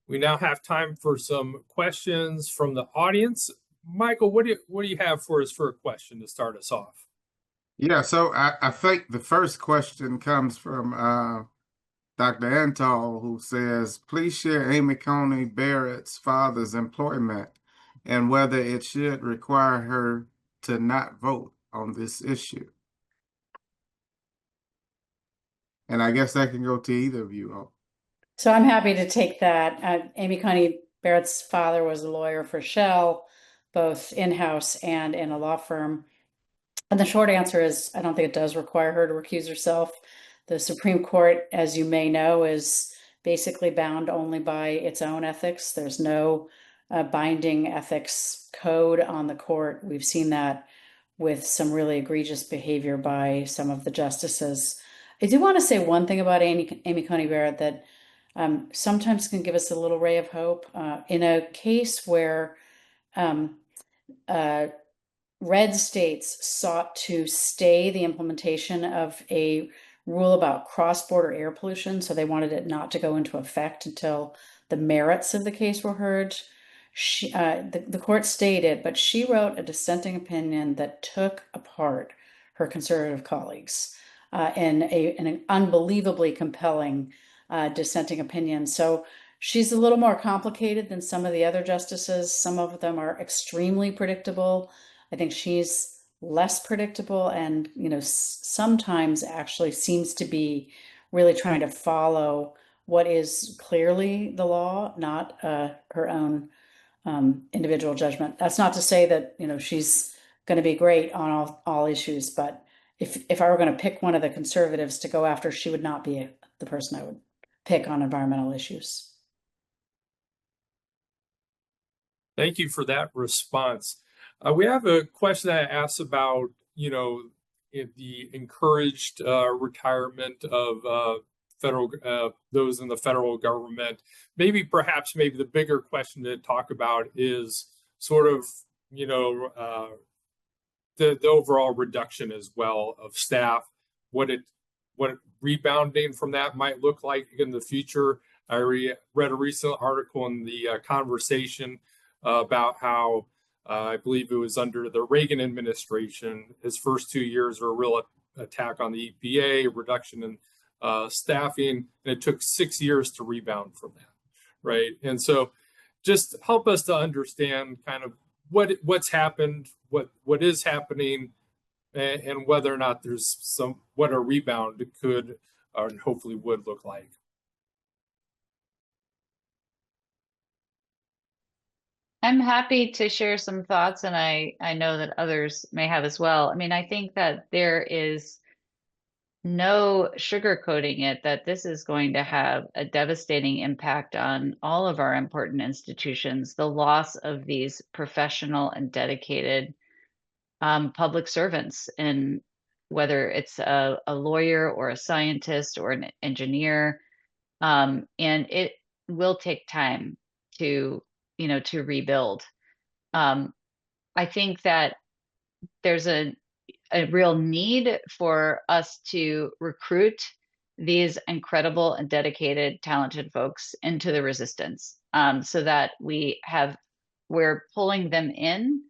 We now have time for some questions from the audience. Michael, what do you have for us for a question to start us off? Yeah, so I think the first question comes from Dr. Antal, who says, please share Amy Coney Barrett's father's employment and whether it should require her to not vote on this issue. And I guess that can go to either of you all. So I'm happy to take that. Amy Coney Barrett's father was a lawyer for Shell, both in-house and in a law firm. And the short answer is, I don't think it does require her to recuse herself. The Supreme Court, as you may know, is basically bound only by its own ethics. There's no binding ethics code on the court. We've seen that with some really egregious behavior by some of the justices. I do want to say one thing about Amy Coney Barrett that sometimes can give us a little ray of hope. In a case where red states sought to stay the implementation of a rule about cross-border air pollution, so they wanted it not to go into effect until the merits of the case were heard. The court stayed it, but she wrote a dissenting opinion that took apart her conservative colleagues in an unbelievably compelling dissenting opinion. So she's a little more complicated than some of the other justices. Some of them are extremely predictable. I think she's less predictable and, sometimes actually seems to be really trying to follow what is clearly the law, not her own individual judgment. That's not to say that, she's going to be great on all issues, but if I were going to pick one of the conservatives to go after, she would not be the person I would pick on environmental issues. Thank you for that response. We have a question that asks about, the encouraged retirement of federal those in the federal government. Perhaps the bigger question to talk about is sort of, the overall reduction as well of staff, what rebounding from that might look like in the future. I read a recent article in the Conversation about how I believe it was under the Reagan administration, his first 2 years were a real attack on the EPA, reduction in staffing, and it took 6 years to rebound from that, right? And so just help us to understand kind of what's happened, what is happening, and whether or not there's what a rebound could or hopefully would look like. I'm happy to share some thoughts, and I know that others may have as well. I mean, I think that there is no sugarcoating it, that this is going to have a devastating impact on all of our important institutions. The loss of these professional and dedicated public servants, and whether it's a lawyer or a scientist or an engineer, and it will take time to rebuild. I think that there's a real need for us to recruit these incredible and dedicated, talented folks into the resistance, so that we're pulling them in,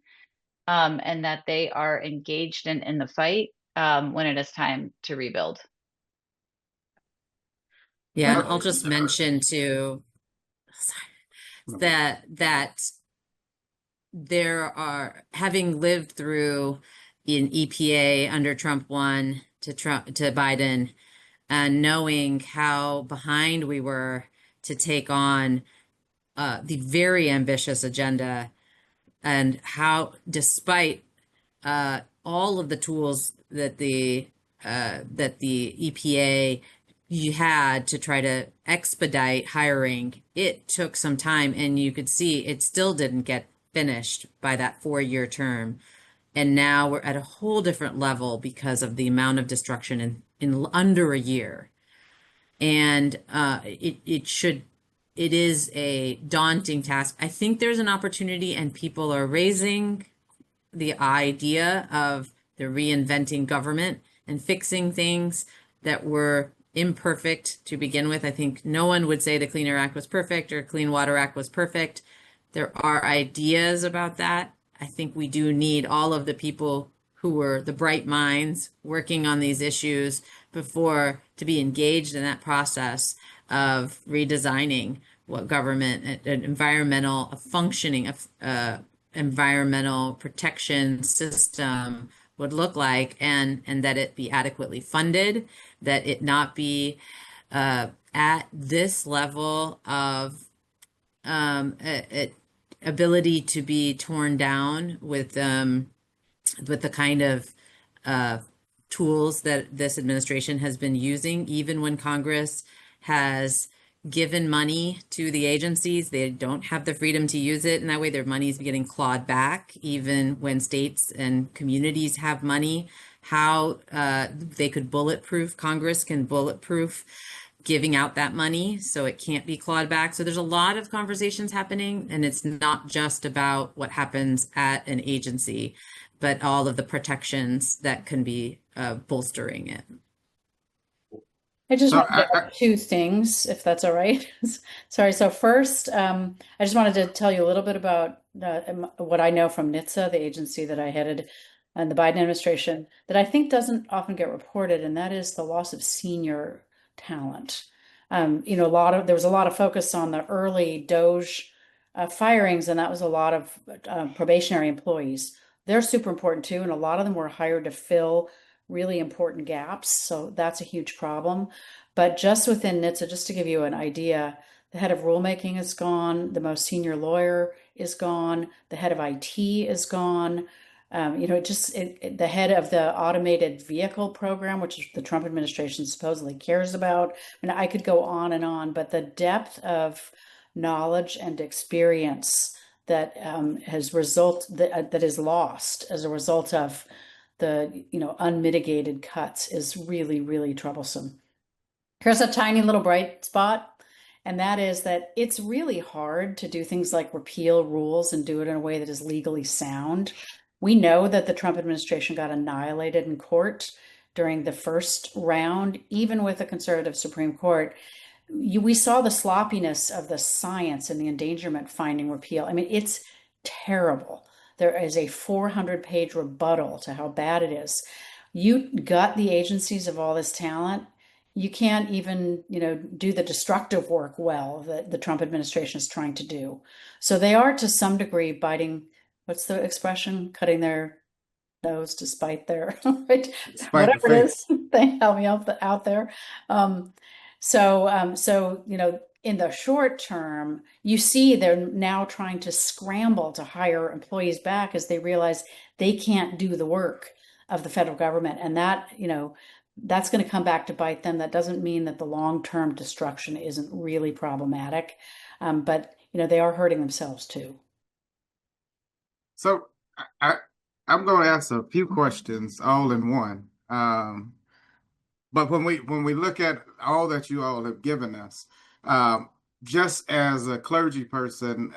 and that they are engaged in the fight when it is time to rebuild. Yeah, I'll just mention too that there are, having lived through in EPA under Trump 1 to Biden, and knowing how behind we were to take on the very ambitious agenda, and how, despite all of the tools that the EPA had to try to expedite hiring, it took some time, and you could see it still didn't get finished by that 4-year term. And now we're at a whole different level because of the amount of destruction in under a year. And it is a daunting task. I think there's an opportunity, and people are raising the idea of the reinventing government and fixing things that were imperfect to begin with. I think no one would say the Clean Air Act was perfect or Clean Water Act was perfect. There are ideas about that. I think we do need all of the people who were the bright minds working on these issues before to be engaged in that process of redesigning what government, an environmental, a functioning environmental protection system would look like, and that it be adequately funded, that it not be at this level of ability to be torn down with the kind of tools that this administration has been using. Even when Congress has given money to the agencies, they don't have the freedom to use it in that way. Their money is getting clawed back. Even when states and communities have money, how they could bulletproof, Congress can bulletproof giving out that money so it can't be clawed back. So there's a lot of conversations happening, and it's not just about what happens at an agency, but all of the protections that can be bolstering it. I just want to add 2 things, if that's all right. Sorry. So first, I just wanted to tell you a little bit about what I know from NHTSA, the agency that I headed in the Biden administration, that I think doesn't often get reported, and that is the loss of senior talent. There was a lot of focus on the early DOGE firings, and that was a lot of probationary employees. They're super important too, and a lot of them were hired to fill really important gaps. So that's a huge problem. But just within NHTSA, just to give you an idea, the head of rulemaking is gone, the most senior lawyer is gone, the head of IT is gone. The head of the automated vehicle program, which the Trump administration supposedly cares about. I mean, I could go on and on, but the depth of knowledge and experience that that is lost as a result of the unmitigated cuts is really, really troublesome. Here's a tiny little bright spot, and that is that it's really hard to do things like repeal rules and do it in a way that is legally sound. We know that the Trump administration got annihilated in court during the first round, even with a conservative Supreme Court. We saw the sloppiness of the science and the endangerment finding repeal. I mean, it's terrible. There is a 400-page rebuttal to how bad it is. You gut the agencies of all this talent. You can't even, do the destructive work well that the Trump administration is trying to do. So they are, to some degree, biting, what's the expression? Cutting their nose to spite their, right? Whatever it is, they help me out there. So in the short term, you see they're now trying to scramble to hire employees back as they realize they can't do the work of the federal government. And that, that's going to come back to bite them. That doesn't mean that the long-term destruction isn't really problematic. But, they are hurting themselves too. So I'm going to ask a few questions all in one. But when we look at all that you all have given us, just as a clergy person,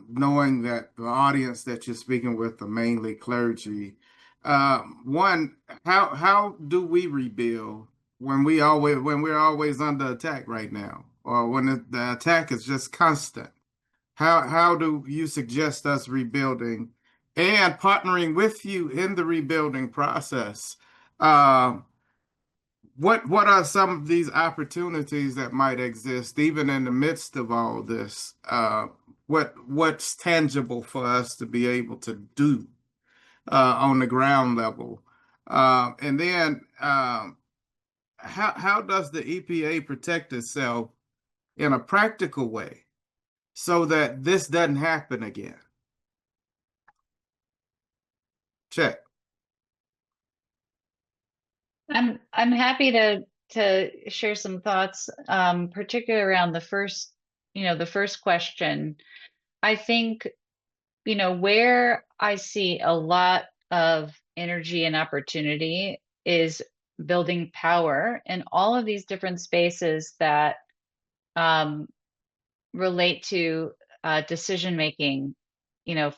knowing that the audience that you're speaking with are mainly clergy, one, how do we rebuild when we're always under attack right now, or when the attack is just constant? How do you suggest us rebuilding and partnering with you in the rebuilding process? What are some of these opportunities that might exist even in the midst of all this? What's tangible for us to be able to do on the ground level? And then how does the EPA protect itself in a practical way so that this doesn't happen again? Check. I'm happy to share some thoughts, particularly around the first question. I think, where I see a lot of energy and opportunity is building power in all of these different spaces that relate to decision making,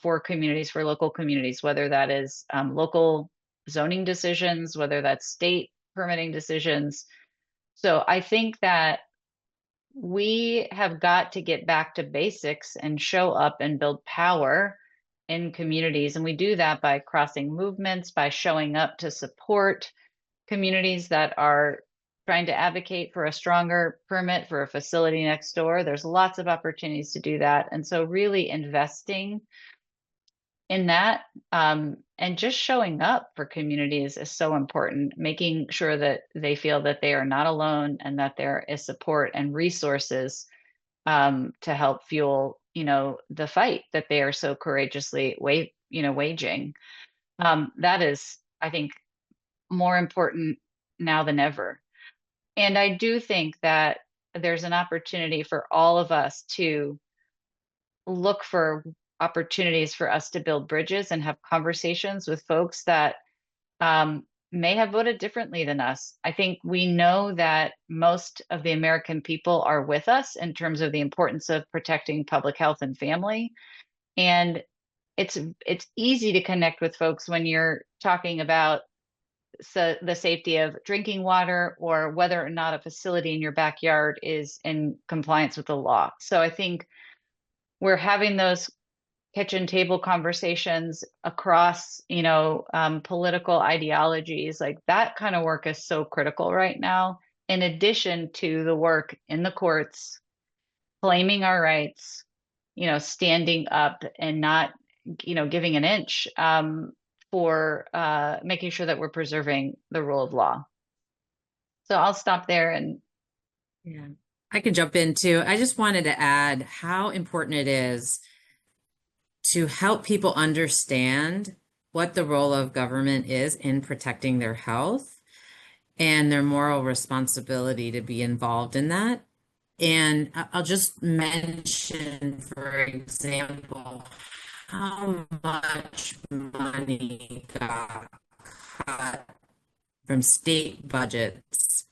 for communities, for local communities, whether that is local zoning decisions, whether that's state permitting decisions. So I think that we have got to get back to basics and show up and build power in communities. And we do that by crossing movements, by showing up to support communities that are trying to advocate for a stronger permit for a facility next door. There's lots of opportunities to do that. And so really investing in that and just showing up for communities is so important, making sure that they feel that they are not alone and that there is support and resources to help fuel, the fight that they are so courageously waging. That is, I think, more important now than ever. And I do think that there's an opportunity for all of us to look for opportunities for us to build bridges and have conversations with folks that may have voted differently than us. I think we know that most of the American people are with us in terms of the importance of protecting public health and family. And it's easy to connect with folks when you're talking about the safety of drinking water or whether or not a facility in your backyard is in compliance with the law. So I think we're having those kitchen table conversations across, political ideologies. Like that kind of work is so critical right now, in addition to the work in the courts, claiming our rights, standing up and not, giving an inch for making sure that we're preserving the rule of law. So I'll stop there. And yeah, I can jump in too. I just wanted to add how important it is to help people understand what the role of government is in protecting their health and their moral responsibility to be involved in that. And I'll just mention, for example, how much money got cut from state budgets.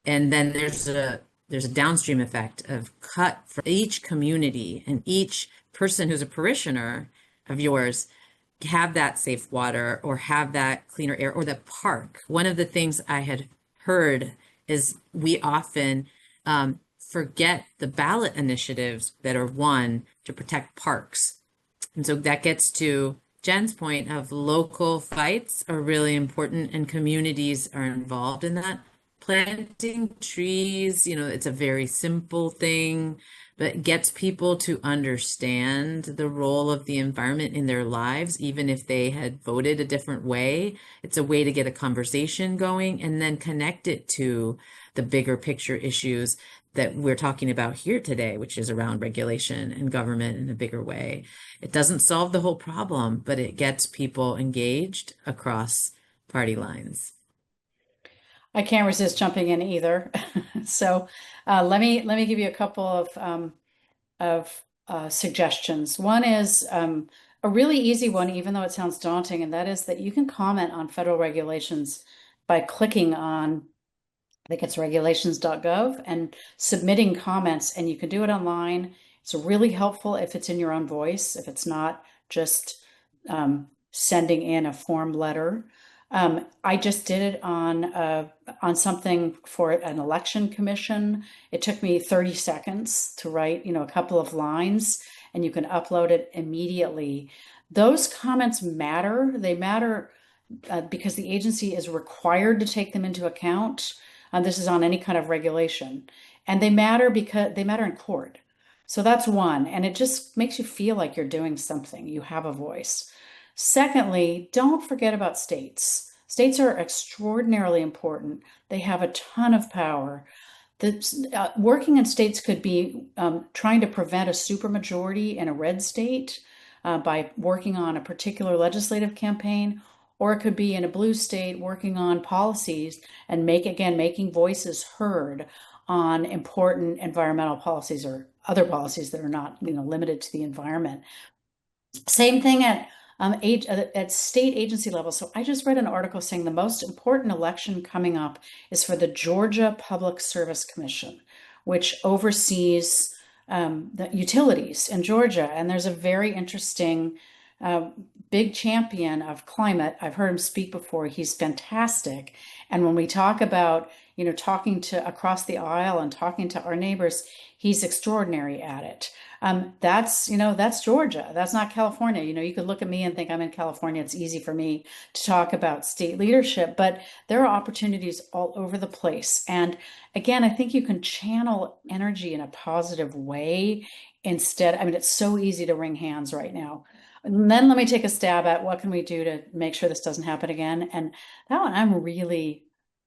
And then there's a downstream effect of cut for each community, and each person who's a parishioner of yours have that safe water or have that cleaner air or the park. One of the things I had heard is we often forget the ballot initiatives that are won to protect parks. And so that gets to Jen's point of local fights are really important and communities are involved in that. Planting trees, it's a very simple thing, but gets people to understand the role of the environment in their lives, even if they had voted a different way. It's a way to get a conversation going and then connect it to the bigger picture issues that we're talking about here today, which is around regulation and government in a bigger way. It doesn't solve the whole problem, but it gets people engaged across party lines. I can't resist jumping in either. So let me give you a couple of suggestions. One is a really easy one, even though it sounds daunting, and that is that you can comment on federal regulations by clicking on, I think it's regulations.gov, and submitting comments, and you can do it online. It's really helpful if it's in your own voice, if it's not just sending in a form letter. I just did it on something for an election commission. It took me 30 seconds to write, a couple of lines, and you can upload it immediately. Those comments matter. They matter because the agency is required to take them into account. This is on any kind of regulation, and they matter because they matter in court. So that's one, and it just makes you feel like you're doing something. You have a voice. Secondly, don't forget about states. States are extraordinarily important. They have a ton of power. Working in states could be trying to prevent a supermajority in a red state by working on a particular legislative campaign, or it could be in a blue state working on policies and making voices heard on important environmental policies or other policies that are not limited to the environment. Same thing at state agency level. So I just read an article saying the most important election coming up is for the Georgia Public Service Commission, which oversees the utilities in Georgia. And there's a very interesting big champion of climate. I've heard him speak before. He's fantastic. And when we talk about, talking to across the aisle and talking to our neighbors, he's extraordinary at it. That's Georgia. That's not California. You could look at me and think I'm in California. It's easy for me to talk about state leadership, but there are opportunities all over the place. And again, I think you can channel energy in a positive way instead. It's so easy to wring hands right now. And then let me take a stab at what can we do to make sure this doesn't happen again. And that one I'm really,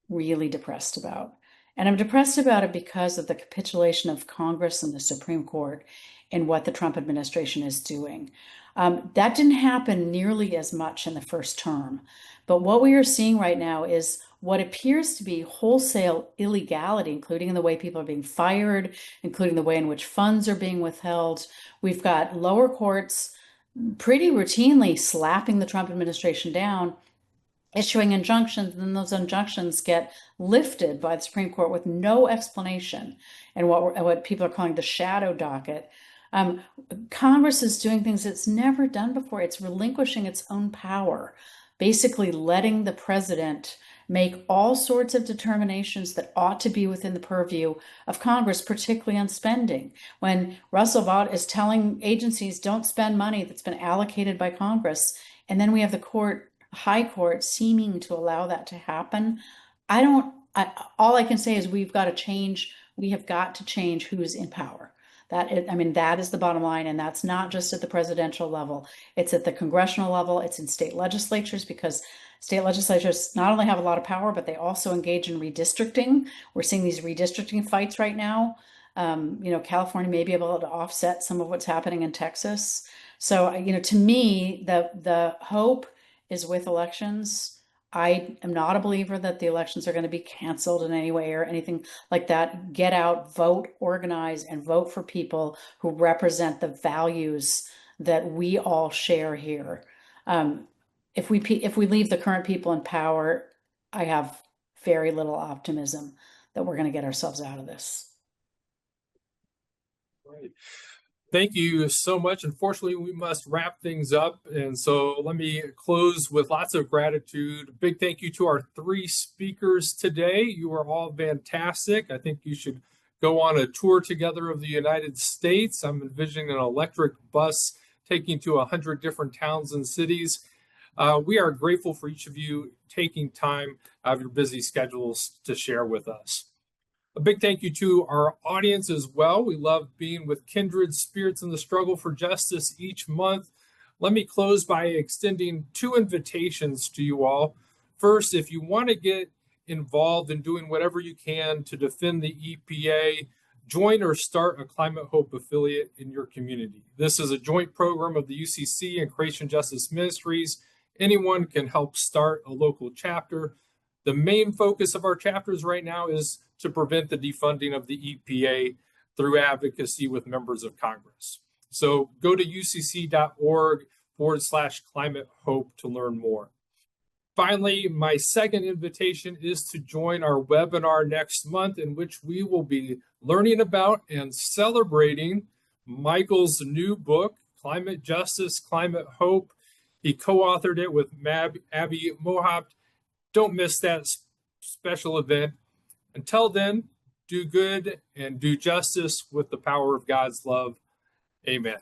really depressed about. And I'm depressed about it because of the capitulation of Congress and the Supreme Court in what the Trump administration is doing. That didn't happen nearly as much in the first term. But what we are seeing right now is what appears to be wholesale illegality, including in the way people are being fired, including the way in which funds are being withheld. We've got lower courts pretty routinely slapping the Trump administration down, issuing injunctions, and then those injunctions get lifted by the Supreme Court with no explanation, and what people are calling the shadow docket. Congress is doing things it's never done before. It's relinquishing its own power, basically letting the president make all sorts of determinations that ought to be within the purview of Congress, particularly on spending. When Russell Vought is telling agencies don't spend money that's been allocated by Congress, and then we have the high court seeming to allow that to happen. All I can say is we have got to change who's in power. That is the bottom line. And that's not just at the presidential level. It's at the congressional level. It's in state legislatures, because state legislatures not only have a lot of power, but they also engage in redistricting. We're seeing these redistricting fights right now. California may be able to offset some of what's happening in Texas. So, to me, the hope is with elections. I am not a believer that the elections are going to be canceled in any way or anything like that. Get out, vote, organize, and vote for people who represent the values that we all share here. if we leave the current people in power, I have very little optimism that we're going to get ourselves out of this. Right. Thank you so much. Unfortunately, we must wrap things up. And so let me close with lots of gratitude. Big thank you to our 3 speakers today. You are all fantastic. I think you should go on a tour together of the United States. I'm envisioning an electric bus taking to 100 different towns and cities. We are grateful for each of you taking time out of your busy schedules to share with us. A big thank you to our audience as well. We love being with kindred spirits in the struggle for justice each month. Let me close by extending 2 invitations to you all. First, if you want to get involved in doing whatever you can to defend the EPA, join or start a Climate Hope affiliate in your community. This is a joint program of the UCC and Creation Justice Ministries. Anyone can help start a local chapter. The main focus of our chapters right now is to prevent the defunding of the EPA through advocacy with members of Congress. So go to ucc.org/Climate Hope to learn more. Finally, my second invitation is to join our webinar next month, in which we will be learning about and celebrating Michael's new book, Climate Justice, Climate Hope. He co-authored it with Abby Mohab. Don't miss that special event. Until then, do good and do justice with the power of God's love. Amen.